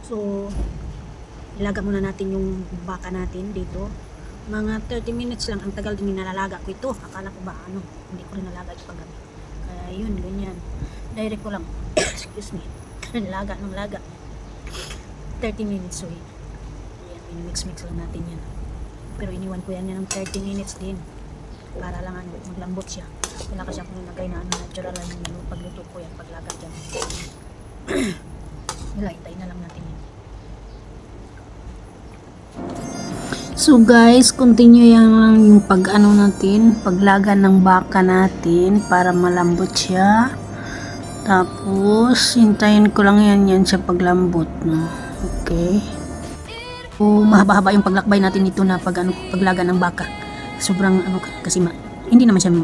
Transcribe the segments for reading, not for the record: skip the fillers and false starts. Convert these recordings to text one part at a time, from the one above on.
So, ilaga muna natin yung baka natin dito. Mga 30 minutes lang. Ang tagal din nilalalaga ko ito. Akala ko ba hindi ko rin nalaga ito paggabi. Kaya yun, ganyan. Direct ko lang. Excuse me. Laga ng laga. 30 minutes, so yan, mix-mix lang natin yan. Pero iniwan ko yan ng 30 minutes din. Para lang maglambot siya. Wala kasi akong nilagay na natural lang yung pagluto ko yan, paglaga dyan. Wala, itayin na lang natin yan. So guys, continue yung natin, paglaga ng baka natin para malambot siya. Tapos, hintayin ko lang yan siya paglambot, no? Okay. So, mahaba-haba yung paglakbay natin ito na paglaga ng baka. Sobrang kasi hindi naman siya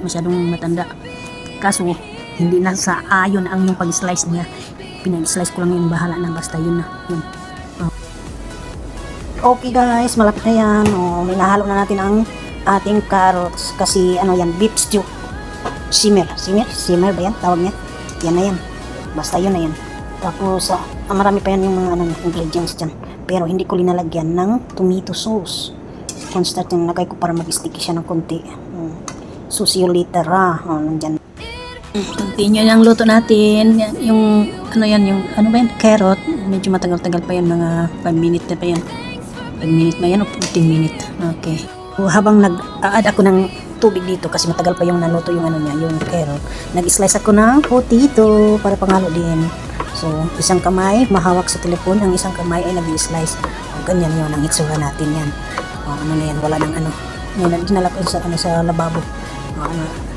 masyadong matanda. Kaso, hindi na sa ayon ang yung pag-slice niya. Pinag-slice ko lang yun, bahala na, basta yun na. Yun. Okay guys, malapit na yan. Minahalo na natin ang ating carrots. Kasi yan, beef stew. Simmer ba yan? Tawag niya? Yan na yan. Basta yun na yan. Tapos, marami pa yan yung mga ingredients dyan. Pero hindi ko linalagyan ng tomato sauce. Constant yung nagay ko para mag-sticky siya ng konti. So, see you later nandyan. Continue yung luto natin. Yung, carrot. Medyo matagal-tagal pa yan. Mga 5 minutes na pa yan. 5 minutes na yan o 15 minutes. Okay. So, habang nag-add ako ng tubig dito kasi matagal pa yung naluto yung yung carrot. Nag-slice ako ng potato para pangalo din. So, isang kamay mahawak sa telepon, ang isang kamay ay nag-slice. Ganyan yun ang itsura natin yan. Na yan, wala nang Yan, dinala ko sa lababo.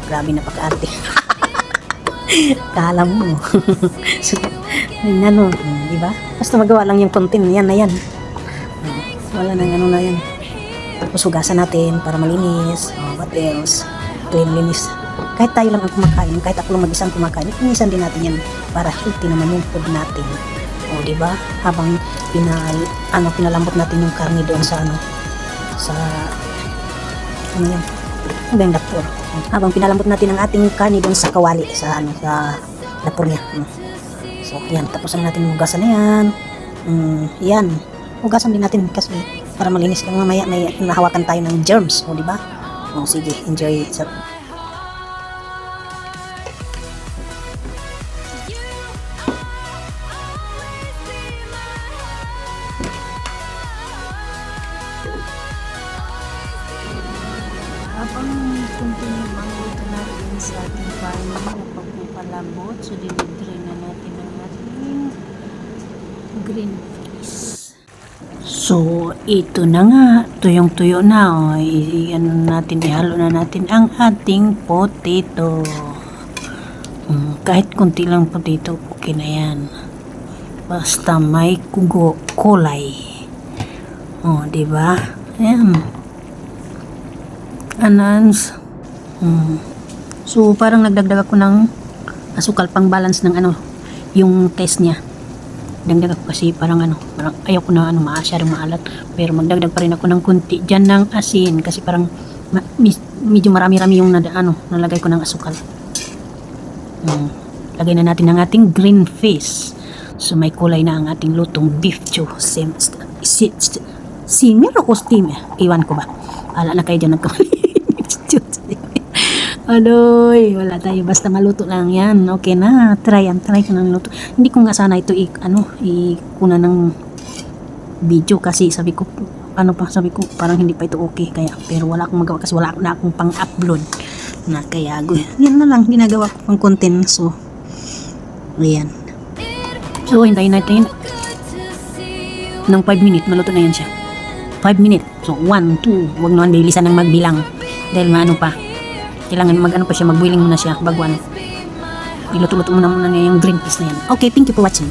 Grabe na pagkaarte. Kala mo. So, diba? Basta magawa lang yung content, yan na yan. Wala nang na yan. Tapos hugasan natin para malinis. What else? Cleanliness. Kahit tayo lang ang kumakain, kahit ako lang mag-isang kumakain, inisan din natin yan para healthy naman yung food natin. Diba? Habang pinalambot natin yung karne doon sa yan? Ano ba yung lapor? Habang pinalambot natin ang ating karne doon sa kawali, sa lapor niya. So, yan. Tapos natin hugasan na yan. Yan. Hugasan din natin kasi para malinis lang mamaya may nahawakan tayo ng germs, diba? Sige, enjoy. Habang continue magluto natin sa ating farm na pagpapalambot, so dinidre na natin ang ating green peas. So, ito na nga, tuyong-tuyo na. Ihalo na natin ang ating potato. Kahit kunti lang potato, okay na yan. Basta may kulay. Diba? Ayan. Anans. So, parang nagdagdag ako ng asukal pang balance ng yung taste niya. Dagdag ako kasi parang ayaw ko na masyadong maalat, pero magdagdag pa rin ako ng kunti dyan ng asin kasi parang medyo marami-rami yung nalagay ko ng asukal. Lagay na natin ang ating green fish. So may kulay na ang ating lutong beef stew. Simmer o steamer? Iwan ko ba? Ala na kayo dyan nagkamali. Adoy, wala tayo, basta maluto lang yan. Okay na, try ko ng luto. Hindi ko nga sana ito ikuna ng video kasi sabi ko parang hindi pa ito okay kaya, pero wala akong magawa kasi wala na akong pang-upload na kaya yan na lang ginagawa ko pang content. So ayan, so hintayin natin ng 5 minutes, maluto na yan siya. 5 minutes, so 1, 2, wag naman bilisan ng magbilang dahil pa kailangan pa siya, mag-boiling muna siya bago iluto-luto muna niya yung green peas na yan. Okay, thank you for watching.